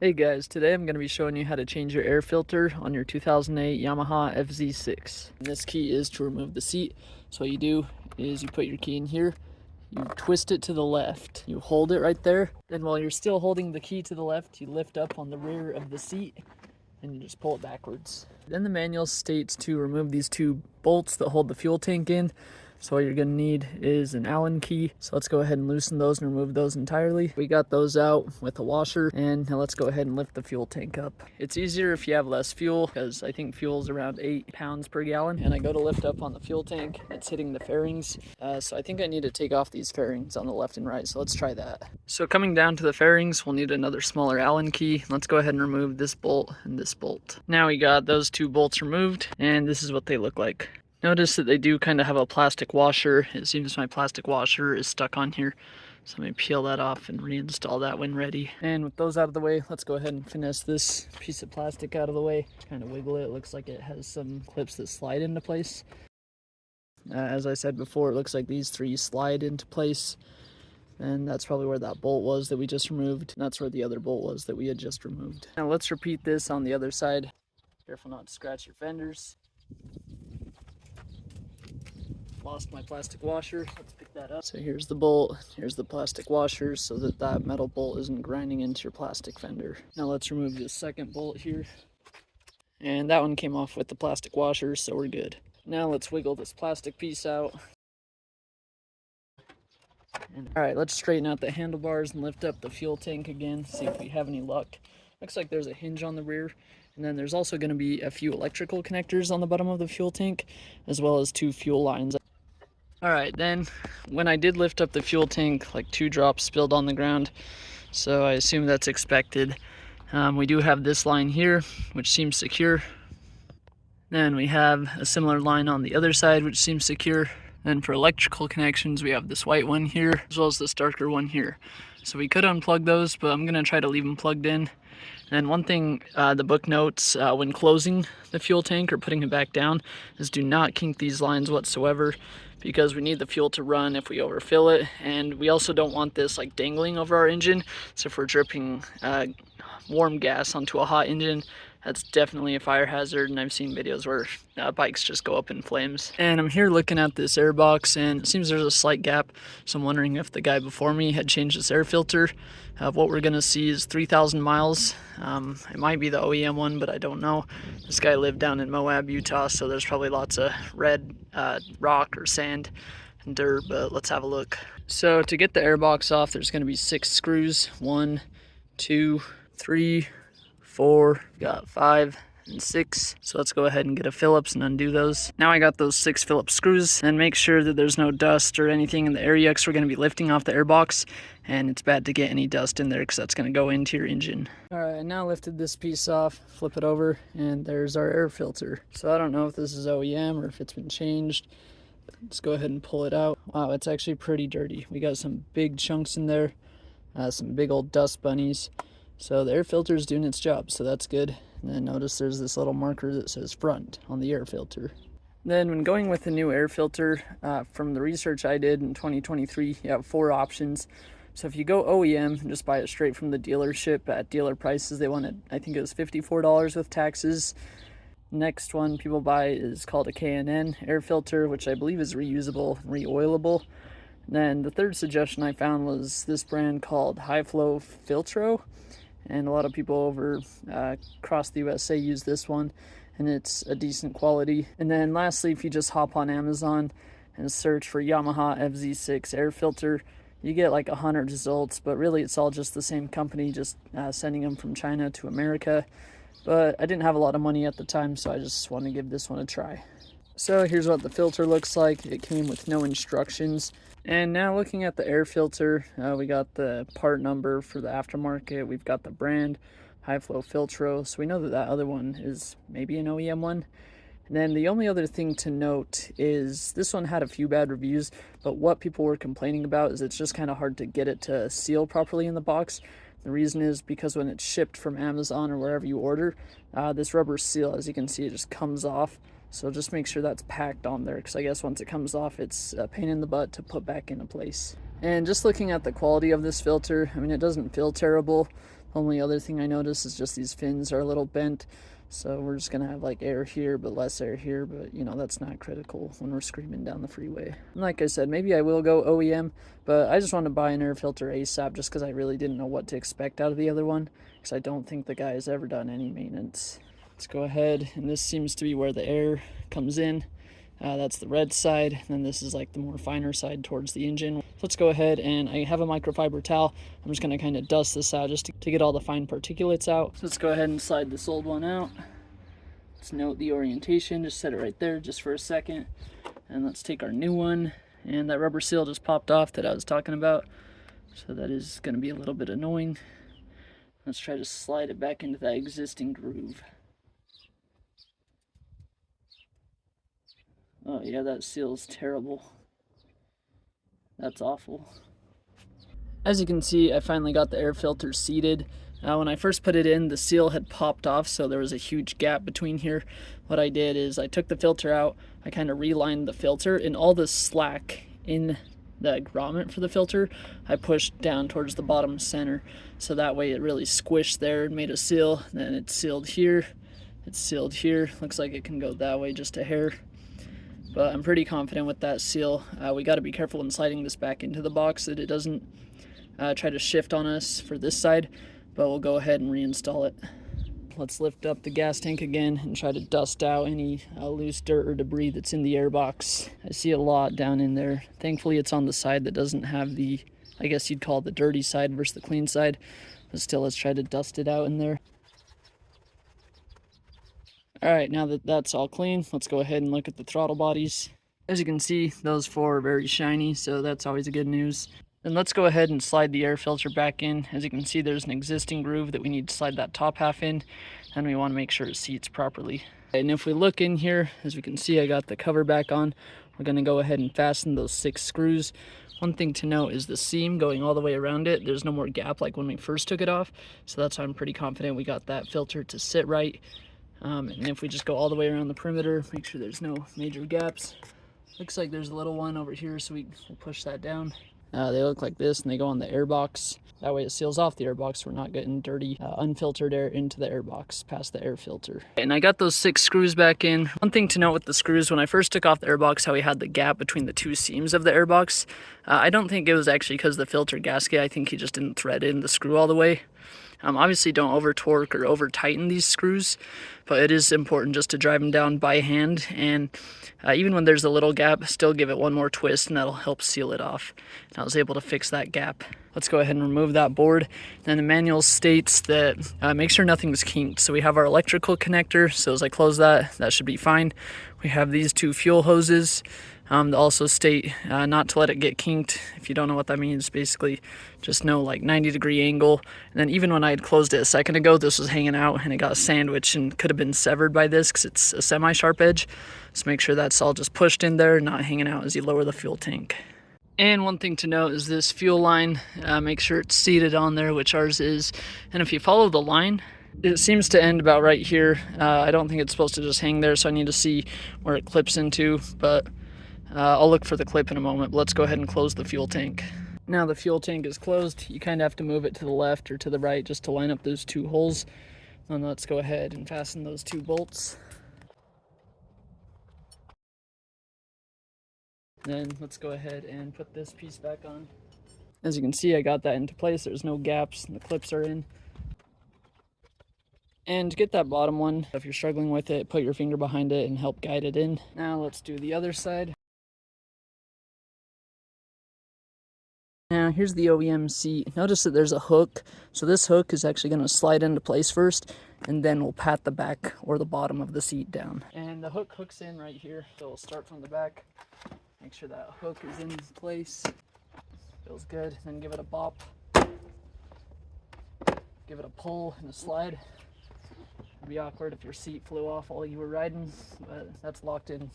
Hey guys, today I'm going to be showing you how to change your air filter on your 2008 Yamaha FZ6. And this key is to remove the seat. So what you do is you put your key in here, you twist it to the left, you hold it right there, then while you're still holding the key to the left, you lift up on the rear of the seat and you just pull it backwards. Then the manual states to remove these two bolts that hold the fuel tank in. So what you're going to need is an Allen key. So let's go ahead and loosen those and remove those entirely. We got those out with a washer, and now let's go ahead and lift the fuel tank up. It's easier if you have less fuel, because I think fuel is around 8 pounds per gallon. And I go to lift up on the fuel tank, it's hitting the fairings. So I think I need to take off these fairings on the left and right. So let's try that. So coming down to the fairings, we'll need another smaller Allen key. Let's go ahead and remove this bolt and this bolt. Now we got those two bolts removed, and this is what they look like. Notice that they do kind of have a plastic washer. It seems my plastic washer is stuck on here. So let me peel that off and reinstall that when ready. And with those out of the way, let's go ahead and finesse this piece of plastic out of the way. Kind of wiggle it. It looks like it has some clips that slide into place. As I said before, it looks like these three slide into place. And that's probably where that bolt was that we just removed. And that's where the other bolt was that we had just removed. Now let's repeat this on the other side. Careful not to scratch your fenders. Lost my plastic washer. Let's pick that up. So here's the bolt, here's the plastic washer, so that that metal bolt isn't grinding into your plastic fender. Now let's remove this second bolt here. And that one came off with the plastic washer, so we're good. Now let's wiggle this plastic piece out. Alright, let's straighten out the handlebars and lift up the fuel tank again, see if we have any luck. Looks like there's a hinge on the rear, and then there's also going to be a few electrical connectors on the bottom of the fuel tank, as well as two fuel lines. Alright, then when I did lift up the fuel tank, like 2 drops spilled on the ground, so I assume that's expected. We do have this line here, which seems secure. Then we have a similar line on the other side, which seems secure. Then for electrical connections, we have this white one here, as well as this darker one here. So we could unplug those, but I'm going to try to leave them plugged in. And one thing the book notes when closing the fuel tank or putting it back down is do not kink these lines whatsoever, because we need the fuel to run if we overfill it, and we also don't want this like dangling over our engine. So if we're dripping warm gas onto a hot engine, that's definitely a fire hazard, and I've seen videos where bikes just go up in flames. And I'm here looking at this air box, and it seems there's a slight gap, so I'm wondering if the guy before me had changed this air filter. What we're gonna see is 3,000 miles. It might be the OEM one, but I don't know. This guy lived down in Moab, Utah, so there's probably lots of red rock or sand and dirt, but let's have a look. So to get the air box off, there's gonna be 6 screws. 1, 2, 3, 4, got 5 and 6. So let's go ahead and get a Phillips and undo those. Now I got those 6 Phillips screws, and make sure that there's no dust or anything in the air yucks we're going to be lifting off the airbox, and it's bad to get any dust in there because that's going to go into your engine. Alright, I now lifted this piece off, flip it over, and there's our air filter. So I don't know if this is OEM or if it's been changed. Let's go ahead and pull it out. Wow, it's actually pretty dirty. We got some big chunks in there, some big old dust bunnies. So the air filter is doing its job, so that's good. And then notice there's this little marker that says front on the air filter. Then when going with the new air filter, from the research I did in 2023, you have 4 options. So if you go OEM and just buy it straight from the dealership at dealer prices, they wanted, I think it was $54 with taxes. Next one people buy is called a K&N air filter, which I believe is reusable and re-oilable. Then the third suggestion I found was this brand called High Flow Filtro. And a lot of people over across the USA use this one, and it's a decent quality. And then lastly, if you just hop on Amazon and search for Yamaha FZ6 air filter, you get like 100 results, but really it's all just the same company, just sending them from China to America. But I didn't have a lot of money at the time, so I just want to give this one a try. So here's what the filter looks like. It came with no instructions. And now looking at the air filter, we got the part number for the aftermarket. We've got the brand, High Flow Filtro. So we know that that other one is maybe an OEM one. And then the only other thing to note is this one had a few bad reviews, but what people were complaining about is it's just kind of hard to get it to seal properly in the box. The reason is because when it's shipped from Amazon or wherever you order, this rubber seal, as you can see, it just comes off. So just make sure that's packed on there, because I guess once it comes off, it's a pain in the butt to put back into place. And just looking at the quality of this filter, I mean, it doesn't feel terrible. Only other thing I noticed is just these fins are a little bent, so we're just gonna have like air here but less air here, but you know, that's not critical when we're screaming down the freeway. And like I said, maybe I will go OEM, but I just wanted to buy an air filter ASAP just because I really didn't know what to expect out of the other one, because I don't think the guy has ever done any maintenance. Let's go ahead, and this seems to be where the air comes in. That's the red side, and then this is like the more finer side towards the engine. Let's go ahead, and I have a microfiber towel. I'm just going to kind of dust this out just to get all the fine particulates out. So let's go ahead and slide this old one out. Let's note the orientation, just set it right there just for a second. And let's take our new one, and that rubber seal just popped off that I was talking about. So that is going to be a little bit annoying. Let's try to slide it back into that existing groove. Oh yeah, that seal's terrible. That's awful. As you can see, I finally got the air filter seated. When I first put it in, the seal had popped off, so there was a huge gap between here. What I did is I took the filter out, I kind of relined the filter, and all the slack in the grommet for the filter, I pushed down towards the bottom center. So that way it really squished there and made a seal. Then it's sealed here, it's sealed here. Looks like it can go that way just a hair. But I'm pretty confident with that seal. We got to be careful in sliding this back into the box that it doesn't try to shift on us for this side, but we'll go ahead and reinstall it. Let's lift up the gas tank again and try to dust out any loose dirt or debris that's in the airbox. I see a lot down in there. Thankfully it's on the side that doesn't have the, I guess you'd call it the dirty side versus the clean side, but still, let's try to dust it out in there. Alright, now that that's all clean, let's go ahead and look at the throttle bodies. As you can see, those four are very shiny, so that's always a good news. Then let's go ahead and slide the air filter back in. As you can see, there's an existing groove that we need to slide that top half in, and we want to make sure it seats properly. And if we look in here, as we can see, I got the cover back on. We're going to go ahead and fasten those 6 screws. One thing to note is the seam going all the way around it. There's no more gap like when we first took it off, so that's why I'm pretty confident we got that filter to sit right. And if we just go all the way around the perimeter, make sure there's no major gaps. Looks like there's a little one over here, so we'll push that down. They look like this, and they go on the airbox. That way it seals off the airbox. We're not getting dirty, unfiltered air into the airbox past the air filter. And I got those 6 screws back in. One thing to note with the screws, when I first took off the airbox, how we had the gap between the 2 seams of the airbox. I don't think it was actually because of the filter gasket. I think he just didn't thread in the screw all the way. Obviously don't over torque or over tighten these screws, but it is important just to drive them down by hand, and even when there's a little gap, still give it one more twist, and that'll help seal it off. And I was able to fix that gap. Let's go ahead and remove that board. Then the manual states that make sure nothing's kinked. So we have our electrical connector, so as I close that, that should be fine. We have these 2 fuel hoses. They also state not to let it get kinked. If you don't know what that means, basically just know like 90-degree angle. And then even when I had closed it a second ago, this was hanging out and it got sandwiched and could have been severed by this because it's a semi-sharp edge. So make sure that's all just pushed in there, not hanging out as you lower the fuel tank. And one thing to note is this fuel line, make sure it's seated on there, which ours is. And if you follow the line, it seems to end about right here. I don't think it's supposed to just hang there, so I need to see where it clips into, but I'll look for the clip in a moment. But let's go ahead and close the fuel tank. Now the fuel tank is closed. You kind of have to move it to the left or to the right just to line up those 2 holes. And let's go ahead and fasten those 2 bolts. Then let's go ahead and put this piece back on. As you can see, I got that into place. There's no gaps and the clips are in. And to get that bottom one, if you're struggling with it, put your finger behind it and help guide it in. Now let's do the other side. Now here's the OEM seat. Notice that there's a hook. So this hook is actually going to slide into place first, and then we'll pat the back or the bottom of the seat down. And the hook hooks in right here. So we'll start from the back. Make sure that hook is in place. Feels good. Then give it a bop. Give it a pull and a slide. It'd be awkward if your seat flew off while you were riding, but that's locked in.